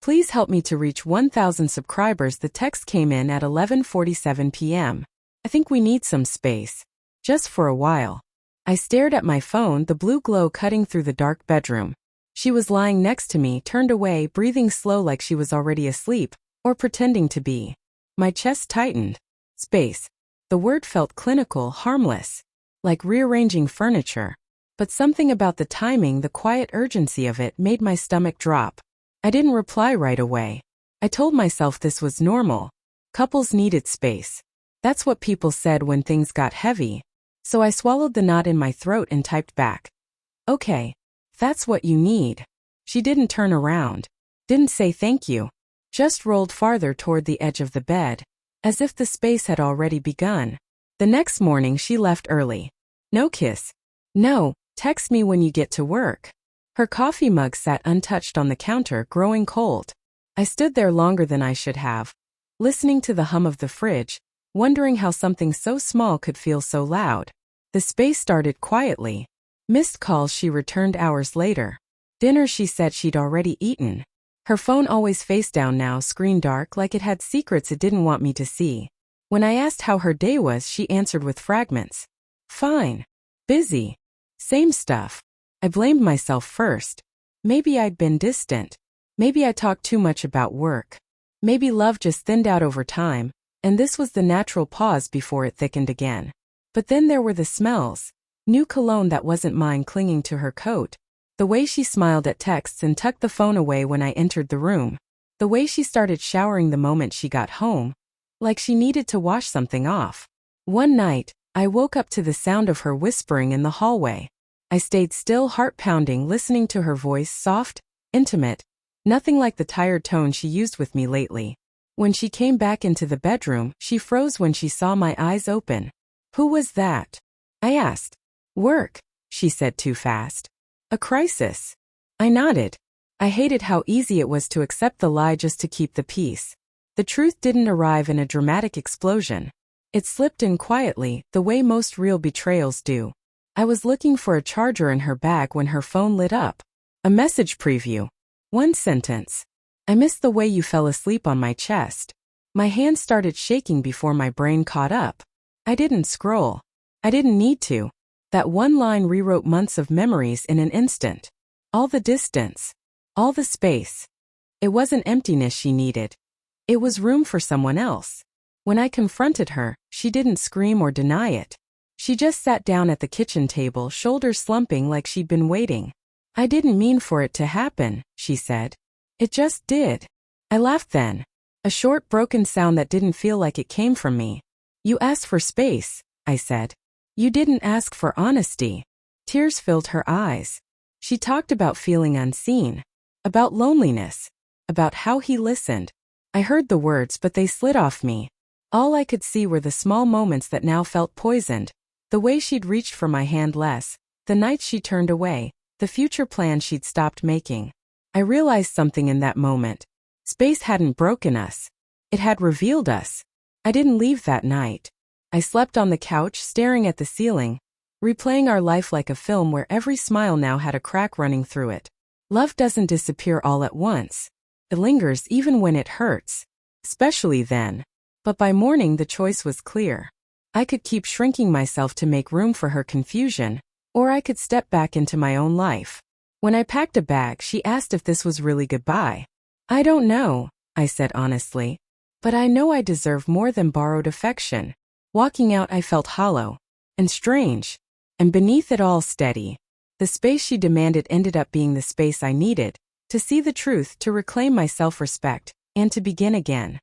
Please help me to reach 1,000 subscribers. The text came in at 11:47 p.m. I think we need some space. Just for a while. I stared at my phone, the blue glow cutting through the dark bedroom. She was lying next to me, turned away, breathing slow like she was already asleep, or pretending to be. My chest tightened. Space. The word felt clinical, harmless. Like rearranging furniture. But something about the timing, the quiet urgency of it, made my stomach drop. I didn't reply right away. I told myself this was normal. Couples needed space. That's what people said when things got heavy. So I swallowed the knot in my throat and typed back. Okay. That's what you need. She didn't turn around. Didn't say thank you. Just rolled farther toward the edge of the bed. As if the space had already begun. The next morning she left early. No kiss. No, text me when you get to work. Her coffee mug sat untouched on the counter, growing cold. I stood there longer than I should have. Listening to the hum of the fridge. Wondering how something so small could feel so loud. The space started quietly. Missed calls she returned hours later. Dinner she said she'd already eaten. Her phone always face down now, screen dark like it had secrets it didn't want me to see. When I asked how her day was, she answered with fragments. Fine. Busy. Same stuff. I blamed myself first. Maybe I'd been distant. Maybe I talked too much about work. Maybe love just thinned out over time, and this was the natural pause before it thickened again. But then there were the smells. New cologne that wasn't mine clinging to her coat. The way she smiled at texts and tucked the phone away when I entered the room. The way she started showering the moment she got home. Like she needed to wash something off. One night, I woke up to the sound of her whispering in the hallway. I stayed still, heart pounding, listening to her voice, soft, intimate. Nothing like the tired tone she used with me lately. When she came back into the bedroom, she froze when she saw my eyes open. Who was that? I asked. Work, she said too fast. A crisis. I nodded. I hated how easy it was to accept the lie just to keep the peace. The truth didn't arrive in a dramatic explosion. It slipped in quietly, the way most real betrayals do. I was looking for a charger in her bag when her phone lit up. A message preview. One sentence. I missed the way you fell asleep on my chest. My hand started shaking before my brain caught up. I didn't scroll. I didn't need to. That one line rewrote months of memories in an instant. All the distance. All the space. It wasn't emptiness she needed. It was room for someone else. When I confronted her, she didn't scream or deny it. She just sat down at the kitchen table, shoulders slumping like she'd been waiting. I didn't mean for it to happen, she said. It just did. I laughed then. A short, broken sound that didn't feel like it came from me. You asked for space, I said. You didn't ask for honesty. Tears filled her eyes. She talked about feeling unseen. About loneliness. About how he listened. I heard the words, but they slid off me. All I could see were the small moments that now felt poisoned. The way she'd reached for my hand less. The nights she turned away. The future plans she'd stopped making. I realized something in that moment. Space hadn't broken us. It had revealed us. I didn't leave that night. I slept on the couch, staring at the ceiling, replaying our life like a film where every smile now had a crack running through it. Love doesn't disappear all at once. It lingers even when it hurts. Especially then. But by morning the choice was clear. I could keep shrinking myself to make room for her confusion, or I could step back into my own life. When I packed a bag, she asked if this was really goodbye. I don't know, I said honestly. But I know I deserve more than borrowed affection. Walking out, I felt hollow. And strange. And beneath it all, steady. The space she demanded ended up being the space I needed. To see the truth, to reclaim my self-respect, and to begin again.